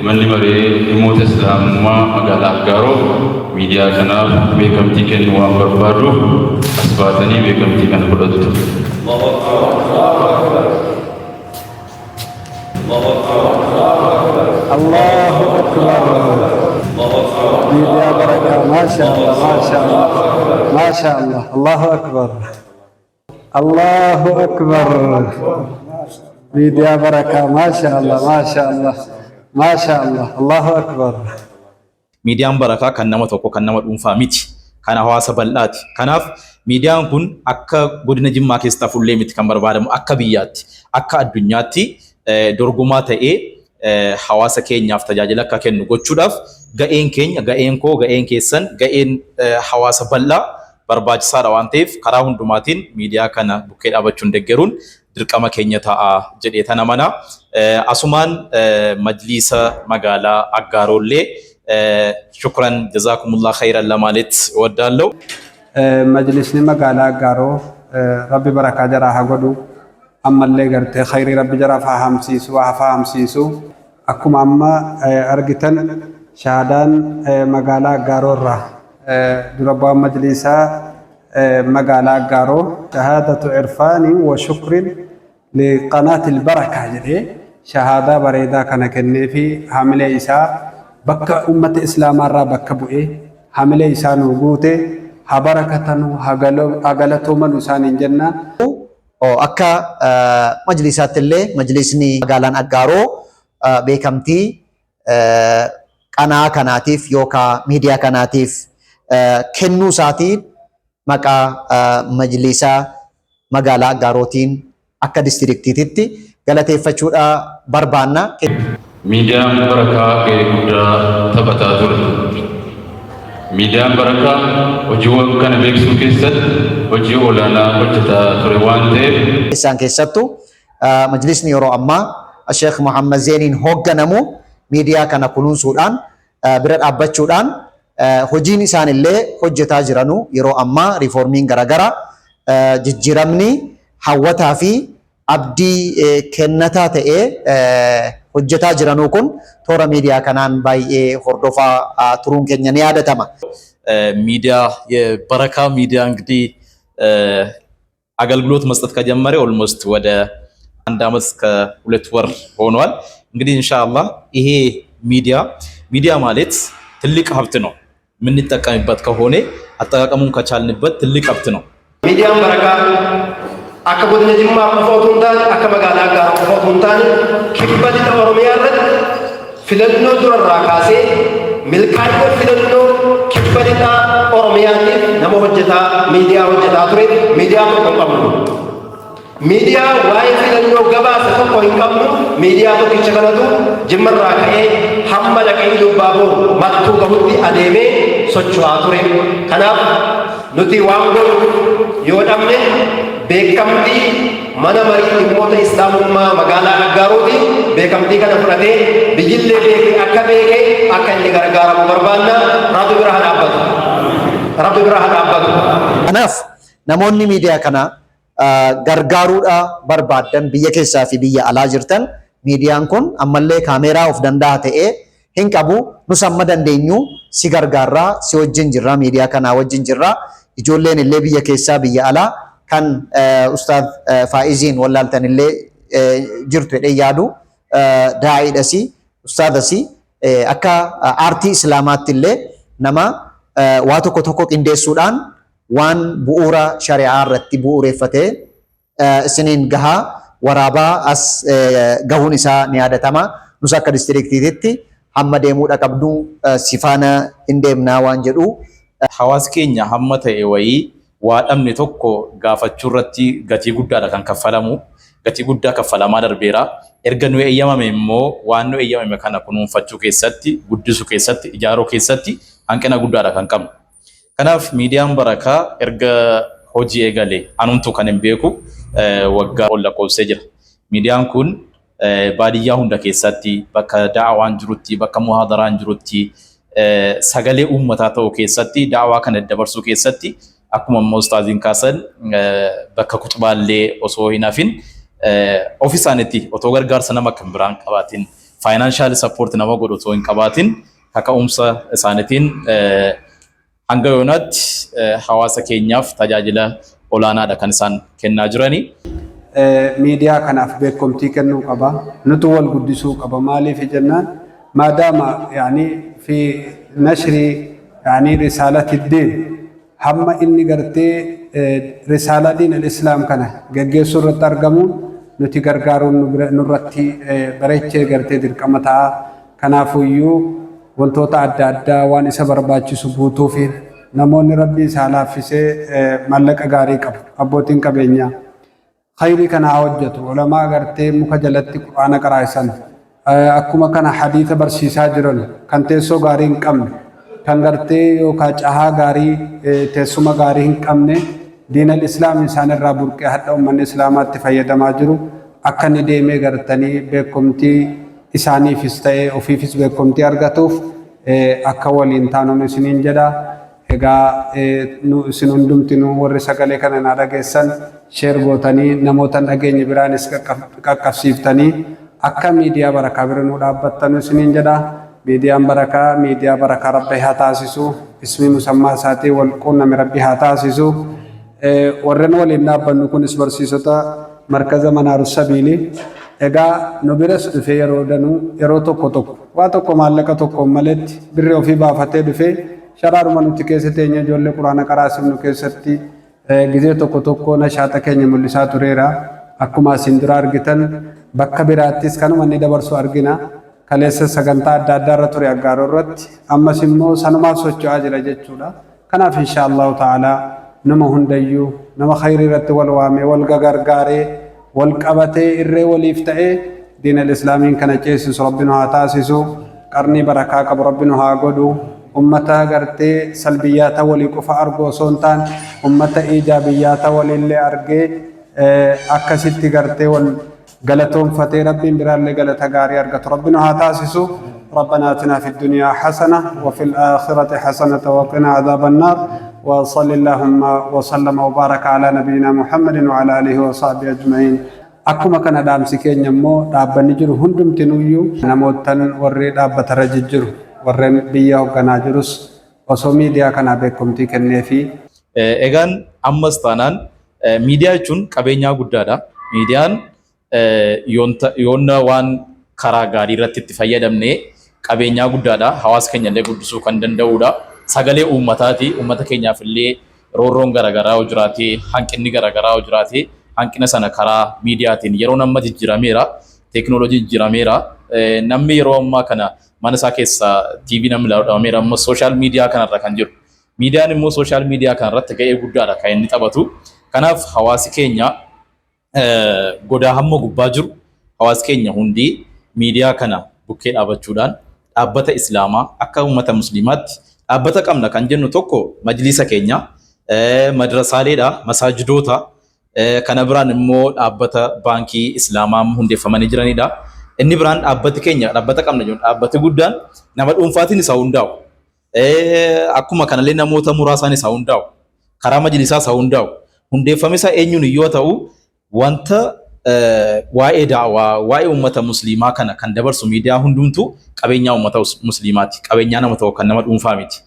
manni maree dhimmoota islaamummaa magaalaa Aggaaroo miidiyaa kanaaf beekamtii kennuu waan barbaaduuf as baatanii beekamtii kana fudhattu. Allahu Akbar. Media barakah, masya Allah, masya Allah, masya Allah. Allahu Akbar. Allahu Akbar. Media barakah, masya Allah, masya Allah, masya Allah. Allahu Akbar. Media barakah kan nama tokko kan nama dhuunfaa miti. Kan hawaasa bal'aati. Kanaaf miidiyaan kun akka godina Jimmaa keessatti fullee miti kan barbaadamu akka biyyaatti, akka addunyaatti dorgomaa ta'ee hawaasa keenyaaf tajaajila akka kennu gochuudhaaf ga'een keenya, ga'een koo, ga'een keessan, ga'een hawaasa bal'aa barbaachisaadha waan ta'eef karaa hundumaatiin miidiyaa kana bukkee dhaabachuun deeggaruun dirqama keenya ta'a jedhee tana mana. Asumaan majlisa magaalaa Aggaarollee shukran jazakumullah khairan lamalet wadallo. Majlisni magaalaa Aggaaroo rabbi barakaa jaraa haa godhu. Ammallee gartee khayrii rabbi jaraa fahamsiisu waa fahamsiisu. Akkuma amma argitan shahaadaan magaalaa Aggaaroo irraa dura bu'aan majlisaa magaalaa Aggaaroo shahaadatu irfaanii wa shukrin liqanaatil barakaa jedhee shahaadaa bareedaa kana kennee fi haamilee isaa bakka ummata islaamaa irraa bakka bu'ee haamilee isaa nuu guute haa barakatanu haa galatooman isaaniin jennaan. Akka majlisaatti illee majlisni magaalaan Aggaaroo beekamtii qanaa kanaatiif yookaan miidiyaa kanaatiif kennuu isaatiin maqaa majlisa magaalaa Aggaarootiin akka diistiriktiitti galateeffachuudha barbaanna. Miidiyaan barakaa gahee guddaa taphataa ture. Miidiyaan barakaa hojiiwwan kana beeksisuu keessatti hojii olaanaa hojjetaa ture waan ta'eef isaan keessattuu majlisni yeroo ammaa Sheekh Muhammad Zeeniin hoogganamu miidiyaa kana kunuunsuudhaan bira dhaabbachuudhaan hojiin isaan illee hojjetaa jiranu yeroo ammaa riiformiin garaagaraa jijjiiramni hawwataa fi abdii kennataa ta'ee hojjetaa jiranuu kun toora miidiyaa kanaan baay'ee hordofaa turuun keenya ni yaadatama. ሚዲያ የበረካ ሚዲያ እንግዲህ አገልግሎት መስጠት ከጀመረ ኦልሞስት ወደ 1 ዓመት ከ2 ወር ሆኗል። እንግዲህ ኢንሻአላህ ይሄ ሚዲያ ማለት ትልቅ ሀብት ነው። የምንጠቀምበት ከሆነ አጠቃቀሙን ከቻልንበት ትልቅ ሀብት ነው። ሚዲያን በረካ akka godina Jimmaa qofa otoo hin taane akka magaalaa Aggaaroo qofa otoo hin taane kibba lixa Oromiyaa irratti filannoo durarraa kaasee milkaa'ina filannoo kibba lixa Oromiyaatiif nama hojjetaa miidiyaa hojjetaa ture miidiyaa tokko hin qabnu. Miidiyaa waa'ee filannoo gabaasa tokko hin qabnu miidiyaa tokkicha kanatu Jimmarraa ka'ee hamma dhaqee Ilubbaaboo mattuu gahutti adeemee socho'aa ture. Kanaaf nuti waan godhu yoo dhabne beekamtii mana marii dhimmoota islaamummaa magaalaa Aggaarootti beekamtii kana fudhatee biyyillee beekee akka inni gargaaramu barbaanna. Rabbi bira haa dhaabbatu. Rabbi bira haa dhaabbatu. Kanaaf namoonni miidiyaa kana gargaaruudha barbaadan biyya keessaa fi biyya alaa jirtan miidiyaan kun ammallee kaameeraa of danda'a ta'ee hin qabu. Nus amma dandeenyu si gargaarraa si wajjin jirra miidiyaa kanaa wajjin jirra. Ijoolleen illee biyya keessaa biyya alaa kan Ustaad Faa'iziin wallaaltan illee jirtu jedhee yaadu daa'idhasi ustaadasi akka aartii islaamaatti illee nama waa tokko qindeessuudhaan waan bu'uura shari'aa irratti bu'uureffatee isiniin gahaa waraabaa as gahuun isaa ni yaadatama. Nus akka diistiriktiitti hamma deemuudha qabdu sifaana hin deemnaa waan jedhu. Hawaasi keenya hamma ta'e wayii waa dhabne tokko gaafachuu irratti gatii guddaadha kan kaffalamu. Gatii guddaa kaffalamaa darbeera. Erga nu eeyyamame immoo waan nu eeyyamame kana kunuunfachuu keessatti, guddisuu keessatti, ijaaruu keessatti hanqina guddaadha kan qabnu. Kanaaf miidiyaan barakaa erga hojii eegalee anumtuu kan hin beeku waggaa ol lakkoofsee jira. Miidiyaan kun baadiyyaa hunda keessatti bakka daawaan jirutti, bakka muhaadaraan jirutti sagalee uummataa ta'uu keessatti, daawaa kana dabarsuu keessatti akkuma immoo ustaaziin kaasan bakka kuxbaallee osoo hin hafin ofiisaanitti otoo gargaarsa nama kan biraan qabaatiin financial support nama godhu osoo hin qabaatin kaka'umsa isaaniitiin hanga yoonaatti hawaasa keenyaaf tajaajila olaanaadha kan isaan kennaa jiranii. Miidiyaa kanaaf beekumtii kennuu qaba. Nutu wal guddisuu qaba. Maaliif jennaan maadaama yaani fi nashri yaani risaalati diin hamma inni gartee risaala diin al-islaam kana gaggeessuu irratti argamuun nuti gargaaruun nurratti bareechee gartee dirqama ta'a. Kanaafuyyuu wantoota adda addaa waan isa barbaachisu guutuuf namoonni rabbii isaa laaffisee mallaqa gaarii qabu abbootiin qabeenyaa khayrii kana hojjetu ulamaa gartee muka jalatti quraana qaraa'isan akkuma kana hadiisa barsiisaa jiran kan teessoo gaarii hin qabne kan gartee yookaan cahaa gaarii teessuma gaarii hin qabne diin al-islaam isaan irraa burqee hadda ummanni islaamaatti fayyadamaa jiru akka inni deemee gartanii beekumtii isaaniifis ta'ee ofiifis beekumtii argatuuf akka waliin taanuun isiniin jedha. Egaa nu isin hundumtinuu warri sagalee kana na dhageessan sheer gootanii namoota dhageenye biraanis qaqqabsiiftanii akka miidiyaa barakaa bira nu dhaabbattan isiniin jedha. Miidiyaan barakaa miidiyaa barakaa rabbi haa taasisu. Ismi musammaa isaatii wal quunname rabbi haa taasisu. Warreen waliin dhaabbannu kunis barsiisota markaza Manaarus Sabiili. Egaa nu biras dhufee yeroo danuu yeroo tokko waa tokko maallaqa tokko maletti birri ofii baafatee dhufee sharaaruma nuti keessa teenye ijoollee quraana qaraasifnu keessatti gizee tokko nashaata keenya mul'isaa tureera. Akkuma isin dura argitan bakka biraattis kanuma inni dabarsu argina. Kaleessa sagantaa adda addaa irra ture aggaaroo irratti ammas immoo sanumaaf socho'aa jira jechuudha. Kanaaf inshaallahu ta'ala nama hundayyuu nama khayrii irratti wal waamee wal gargaaree wal qabatee irree waliif ta'ee diin al-islaamiin kana ceesisu rabbinu haa taasisu. Qarnii barakaa qabu rabbinu haa godhu. Ummata gartee salbiyyaata walii qofa argu osoo hin taane ummata ijaabiyyaata walillee argee akkasitti gartee wal galatoonfatee rabbiin biraallee galata gaarii argatu rabbinu haa taasisu. ربنا آتنا في الدنيا حسنة وفي الآخرة حسنة وقنا عذاب النار وصلى اللهم وسلم وبارك على نبينا محمد وعلى آله وصحبه أجمعين. Akkuma kana dhaamsi keenya immoo dhaabbanni jiru hundumtinuyyuu namootan warri dhaabbata jiru warreen biyya hoogganaa jirus osoo miidiyaa kana beekumtii kenneefi. Egaan ammas taanaan miidiyaa jechuun qabeenyaa guddaadha. Miidiyaan yoonna waan karaa gaarii irratti itti fayyadamnee qabeenyaa guddaadha. Hawaasa keenya illee guddisuu kan danda'udha. Sagalee uummataati. Uummata keenyaaf illee roorroon garaagaraa yoo jiraate hanqinni garaagaraa yoo jiraate hanqina sana karaa miidiyaatiin yeroo namni jijjiirameera. Teekinooloojii jijjiirameera. Namni yeroo ammaa kana mana isaa keessa TV namni ilaaluudhaameera ammoo sooshaal miidiyaa kanarra kan jiru. Miidiyaan immoo sooshaal miidiyaa kanarratti ga'ee guddaadha kan inni taphatu. Kanaaf hawaasi keenya godaa hamma gubbaa jiru hawaasi keenya hundi miidiyaa kana bukkee dhaabachuudhaan dhaabbata islaamaa akka uummata musliimaatti dhaabbata qabna kan jennu tokko majlisa keenya madrasaaleedha masaajidoota kana biraan immoo dhaabbata baankii islaamaa hundeeffamanii jiranidha. Inni biraan dhaabbati keenya dhaabbata qabna jennu dhaabbati guddaan nama dhuunfaatiin isaa hundaa'u. Akkuma kanallee namoota muraasaan isaa hundaa'u. Karaa majlisaa isaa hundaa'u. Hundeeffame isaa eenyuun yoo ta'u wanta waa'ee daawaa waa'ee uummata musliimaa kana kan dabarsu miidiyaa hundumtu qabeenyaa uummata musliimaati. Qabeenyaa nama tokko kan nama dhuunfaa miti.